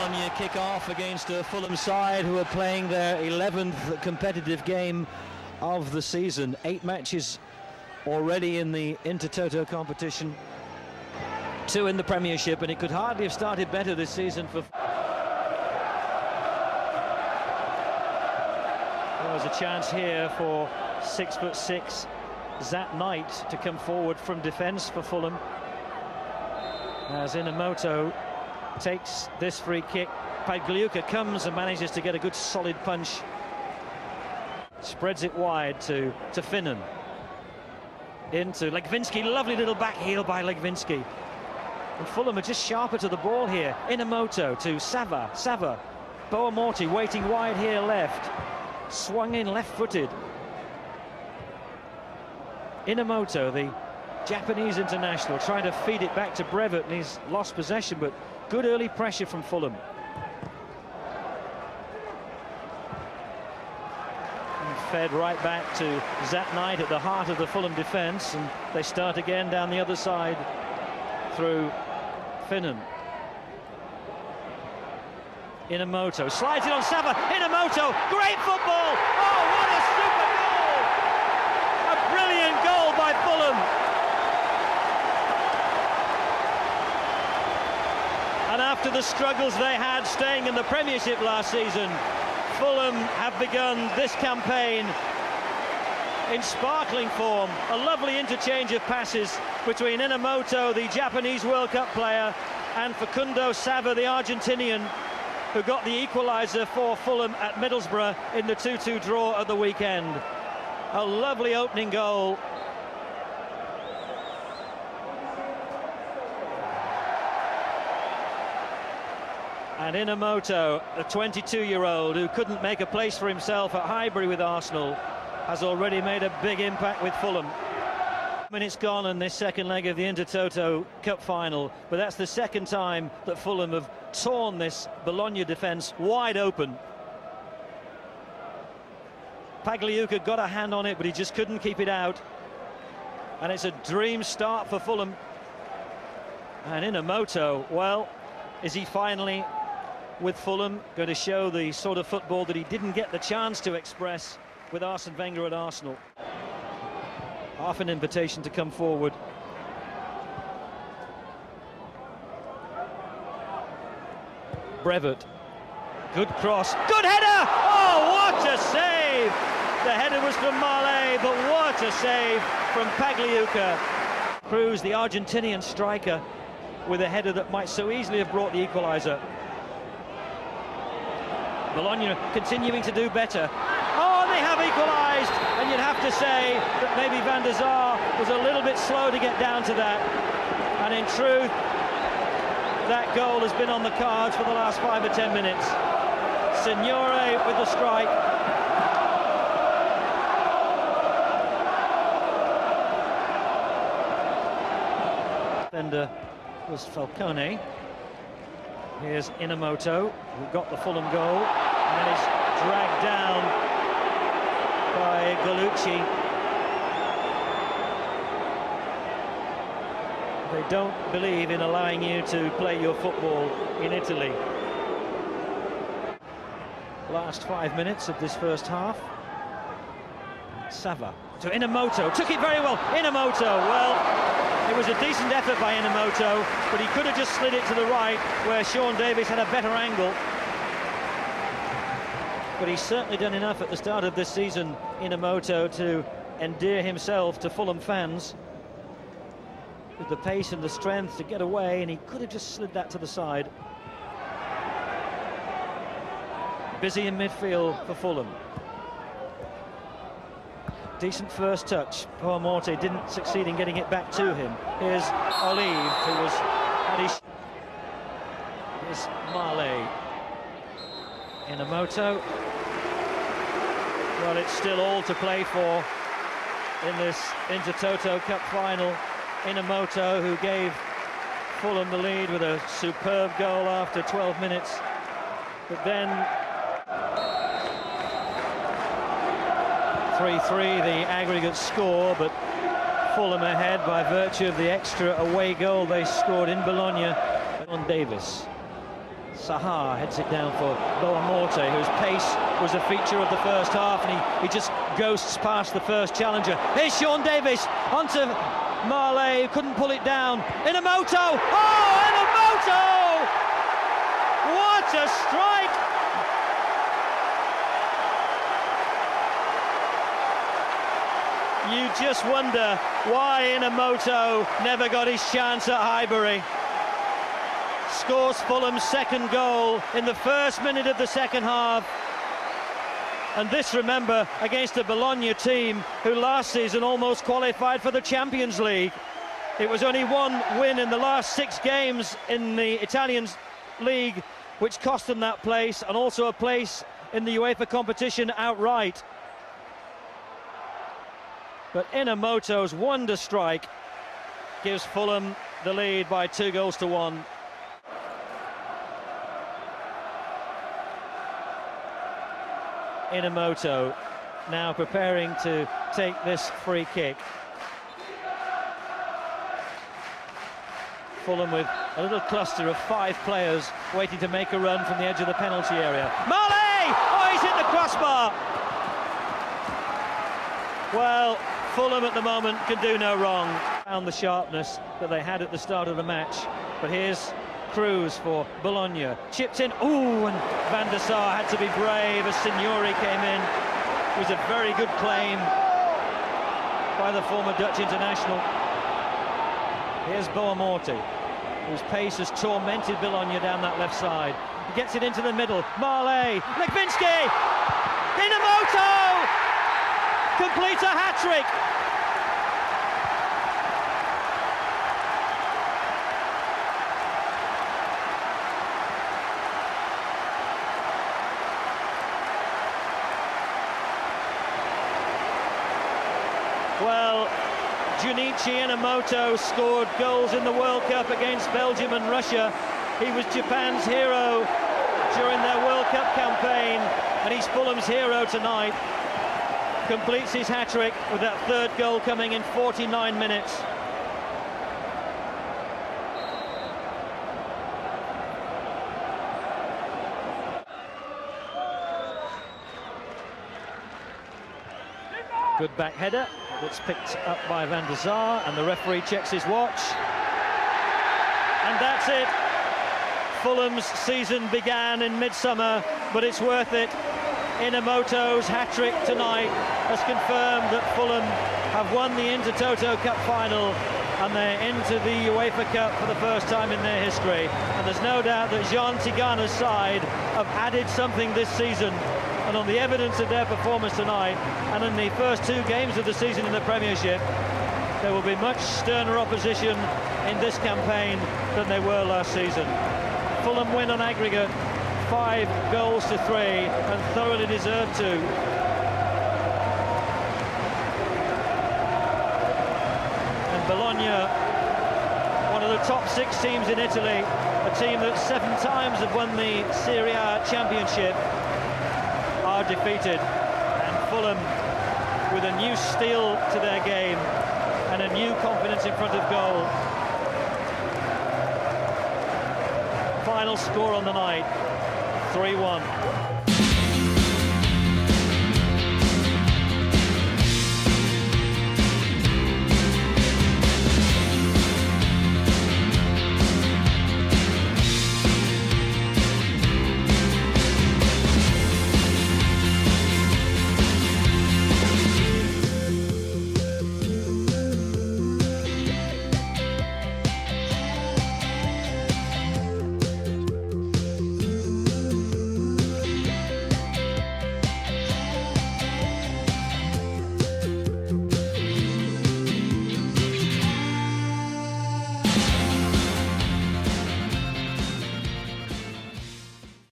Bologna kick off against a Fulham side who are playing their 11th competitive game of the season. 8 matches already in the Intertoto competition, 2 in the Premiership, and it could hardly have started better this season for... There was a chance here for 6'6" Zat Knight to come forward from defence for Fulham, as Inamoto takes this free kick. Pagliuca comes and manages to get a good solid punch, spreads it wide to Finnan, into Legwinski. Lovely little back heel by Legwinski, and Fulham are just sharper to the ball here. Inamoto to Sava, Boamorti waiting wide here left, swung in left-footed. Inamoto, the Japanese international, trying to feed it back to Brevet, and he's lost possession, but good early pressure from Fulham. And fed right back to Zat Knight at the heart of the Fulham defence, and they start again down the other side through Finnan. Inamoto slides it on Sava. Inamoto, great football! Oh, what a super goal! A brilliant goal by Fulham. And after the struggles they had staying in the Premiership last season, Fulham have begun this campaign in sparkling form. A lovely interchange of passes between Inamoto, the Japanese World Cup player, and Facundo Sava, the Argentinian, who got the equaliser for Fulham at Middlesbrough in the 2-2 draw at the weekend. A lovely opening goal. And Inamoto, a 22-year-old who couldn't make a place for himself at Highbury with Arsenal, has already made a big impact with Fulham. Minutes gone in this second leg of the Intertoto Cup final, but that's the second time that Fulham have torn this Bologna defence wide open. Pagliuca got a hand on it, but he just couldn't keep it out. And it's a dream start for Fulham. And Inamoto, well, is he finally, with Fulham, going to show the sort of football that he didn't get the chance to express with Arsene Wenger at Arsenal? Half an invitation to come forward. Brevet, good cross, good header! Oh, what a save! The header was from Marley, but what a save from Pagliuca. Cruz, the Argentinian striker, with a header that might so easily have brought the equaliser. Bologna continuing to do better. Oh, they have equalised, and you'd have to say that maybe Van der Sar was a little bit slow to get down to that. And in truth, that goal has been on the cards for the last 5 or 10 minutes. Signore with the strike. Defender was Falcone. Here's Inamoto, who got the Fulham goal, and then is dragged down by Gallucci. They don't believe in allowing you to play your football in Italy. Last 5 minutes of this first half. Sava to Inamoto, took it very well. Inamoto, well, it was a decent effort by Inamoto, but he could have just slid it to the right, where Sean Davis had a better angle. But he's certainly done enough at the start of this season, Inamoto, to endear himself to Fulham fans, with the pace and the strength to get away, and he could have just slid that to the side. Busy in midfield for Fulham. Decent first touch. Boamorti didn't succeed in getting it back to him. Here's Olive, who was at his... Here's Marley. Inamoto. Well, it's still all to play for in this Intertoto Cup final. Inamoto, who gave Fulham the lead with a superb goal after 12 minutes. But then 3-3 the aggregate score, but Fulham ahead by virtue of the extra away goal they scored in Bologna on Davis. Sahar heads it down for Boamorte, whose pace was a feature of the first half, and he just ghosts past the first challenger. Here's Sean Davis onto Marley, who couldn't pull it down. Inamoto! Oh, Inamoto! What a strike! You just wonder why Inamoto never got his chance at Highbury. Scores Fulham's second goal in the first minute of the second half. And this, remember, against a Bologna team who last season almost qualified for the Champions League. It was only one win in the last 6 games in the Italian league which cost them that place, and also a place in the UEFA competition outright. But Inamoto's wonder strike gives Fulham the lead by 2-1. Inamoto now preparing to take this free kick. Fulham with a little cluster of 5 players waiting to make a run from the edge of the penalty area. Marley! Oh, he's hit the crossbar! Well, Fulham at the moment can do no wrong. Found the sharpness that they had at the start of the match. But here's Cruz for Bologna. Chipped in. Ooh, and Van der Sar had to be brave as Signori came in. It was a very good claim by the former Dutch international. Here's Boamorte, whose pace has tormented Bologna down that left side. He gets it into the middle. Marley, Lekvinski, Inamoto completes a hat-trick. Well, Junichi Inamoto scored goals in the World Cup against Belgium and Russia. He was Japan's hero during their World Cup campaign, and he's Fulham's hero tonight. Completes his hat-trick with that third goal coming in 49 minutes. Good back header that's picked up by Van der Sar, and the referee checks his watch. And that's it. Fulham's season began in midsummer, but it's worth it. Inamoto's hat-trick tonight has confirmed that Fulham have won the Intertoto Cup final, and they're into the UEFA Cup for the first time in their history. And there's no doubt that Jean Tigana's side have added something this season. And on the evidence of their performance tonight, and in the first 2 games of the season in the Premiership, there will be much sterner opposition in this campaign than they were last season. Fulham win on aggregate 5-3, and thoroughly deserved to. And Bologna, one of the top 6 teams in Italy, a team that 7 times have won the Serie A championship, are defeated. And Fulham, with a new steel to their game and a new confidence in front of goal. Final score on the night, 3-1.